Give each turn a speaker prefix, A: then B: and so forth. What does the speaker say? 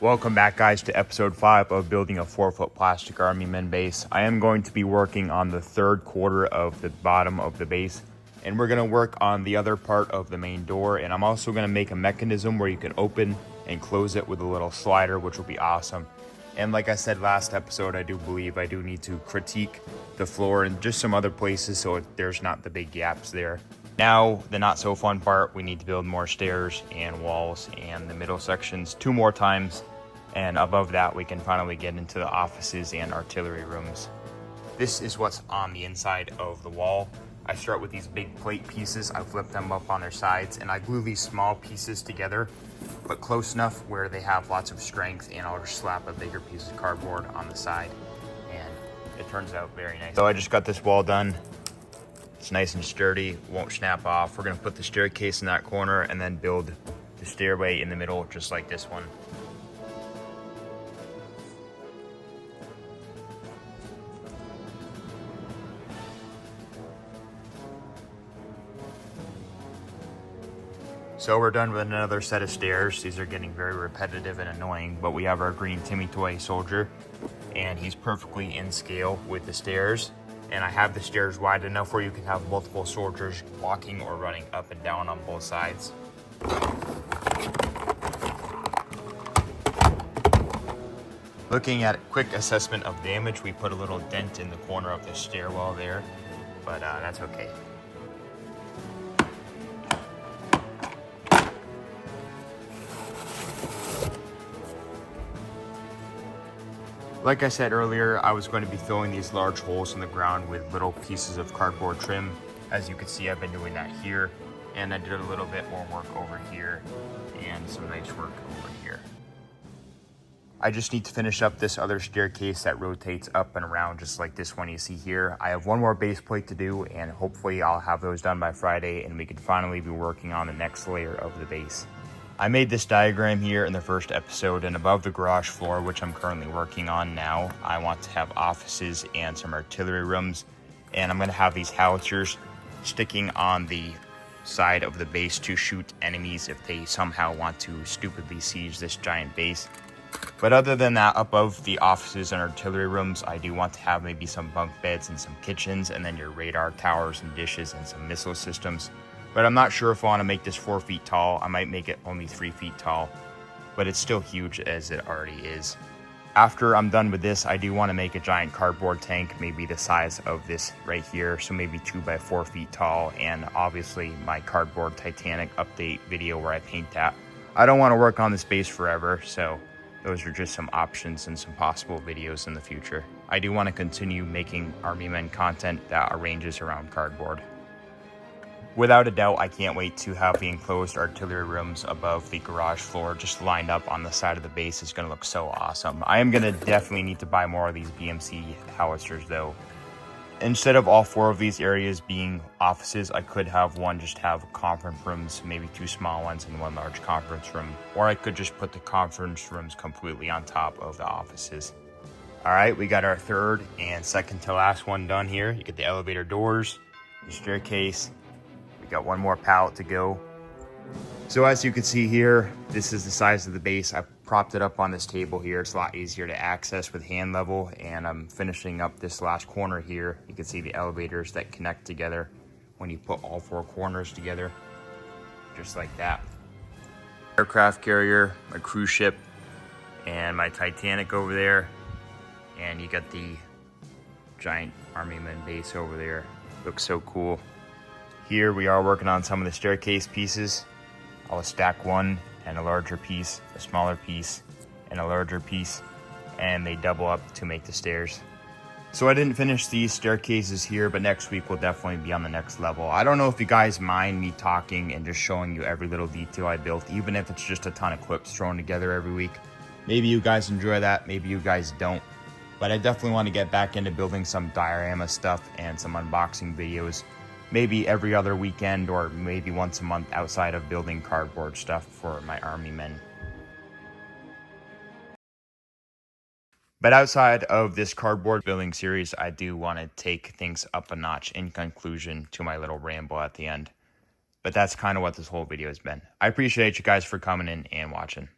A: Welcome back, guys, to episode 5 of building a 4-foot plastic Army Men base. I am going to be working on the third quarter of the bottom of the base, and we're going to work on the other part of the main door, and I'm also going to make a mechanism where you can open and close it with a little slider, which will be awesome. And like I said last episode, I do believe I do need to critique the floor and just some other places so there's not the big gaps there. Now, the not so fun part, we need to build more stairs and walls and the middle sections 2 more times. And above that, we can finally get into the offices and artillery rooms. This is what's on the inside of the wall. I start with these big plate pieces. I flip them up on their sides and I glue these small pieces together, but close enough where they have lots of strength, and I'll just slap a bigger piece of cardboard on the side and it turns out very nice. So I just got this wall done. It's nice and sturdy, won't snap off. We're gonna put the staircase in that corner and then build the stairway in the middle, just like this one. So we're done with another set of stairs. These are getting very repetitive and annoying, but we have our green Timmy Toy soldier, and he's perfectly in scale with the stairs. And I have the stairs wide enough where you can have multiple soldiers walking or running up and down on both sides. Looking at a quick assessment of damage, we put a little dent in the corner of the stairwell there, but that's okay. Like I said earlier, I was going to be filling these large holes in the ground with little pieces of cardboard trim. As you can see, I've been doing that here, and I did a little bit more work over here and some nice work over here. I just need to finish up this other staircase that rotates up and around just like this one you see here. I have one more base plate to do, and hopefully I'll have those done by Friday and we can finally be working on the next layer of the base. I made this diagram here in the first episode, and above the garage floor, which I'm currently working on now, I want to have offices and some artillery rooms, and I'm going to have these howitzers sticking on the side of the base to shoot enemies if they somehow want to stupidly siege this giant base. But other than that, above the offices and artillery rooms, I do want to have maybe some bunk beds and some kitchens, and then your radar towers and dishes and some missile systems. But I'm not sure if I want to make this 4 feet tall. I might make it only 3 feet tall, but it's still huge as it already is. After I'm done with this, I do want to make a giant cardboard tank, maybe the size of this right here, so maybe 2 by 4 feet tall, and obviously my cardboard Titanic update video where I paint that. I don't want to work on this base forever, so those are just some options and some possible videos in the future. I do want to continue making Army Men content that arranges around cardboard. Without a doubt, I can't wait to have the enclosed artillery rooms above the garage floor just lined up on the side of the base. It's going to look so awesome. I am going to definitely need to buy more of these BMC howitzers though. Instead of all 4 of these areas being offices, I could have one just have conference rooms, maybe 2 small ones and 1 large conference room. Or I could just put the conference rooms completely on top of the offices. All right, we got our third and second to last one done here. You get the elevator doors, the staircase. Got 1 more pallet to go. So as you can see here, this is the size of the base. I propped it up on this table here. It's a lot easier to access with hand level, and I'm finishing up this last corner here. You can see the elevators that connect together when you put all 4 corners together, just like that. Aircraft carrier, my cruise ship, and my Titanic over there, and you got the giant Army Men base over there. Looks so cool. Here we are working on some of the staircase pieces. I'll stack one and a larger piece, a smaller piece, and a larger piece, and they double up to make the stairs. So I didn't finish these staircases here, but next week we'll definitely be on the next level. I don't know if you guys mind me talking and just showing you every little detail I built, even if it's just a ton of clips thrown together every week. Maybe you guys enjoy that, maybe you guys don't. But I definitely want to get back into building some diorama stuff and some unboxing videos. Maybe every other weekend or maybe once a month outside of building cardboard stuff for my Army Men. But outside of this cardboard building series, I do want to take things up a notch in conclusion to my little ramble at the end. But that's kind of what this whole video has been. I appreciate you guys for coming in and watching.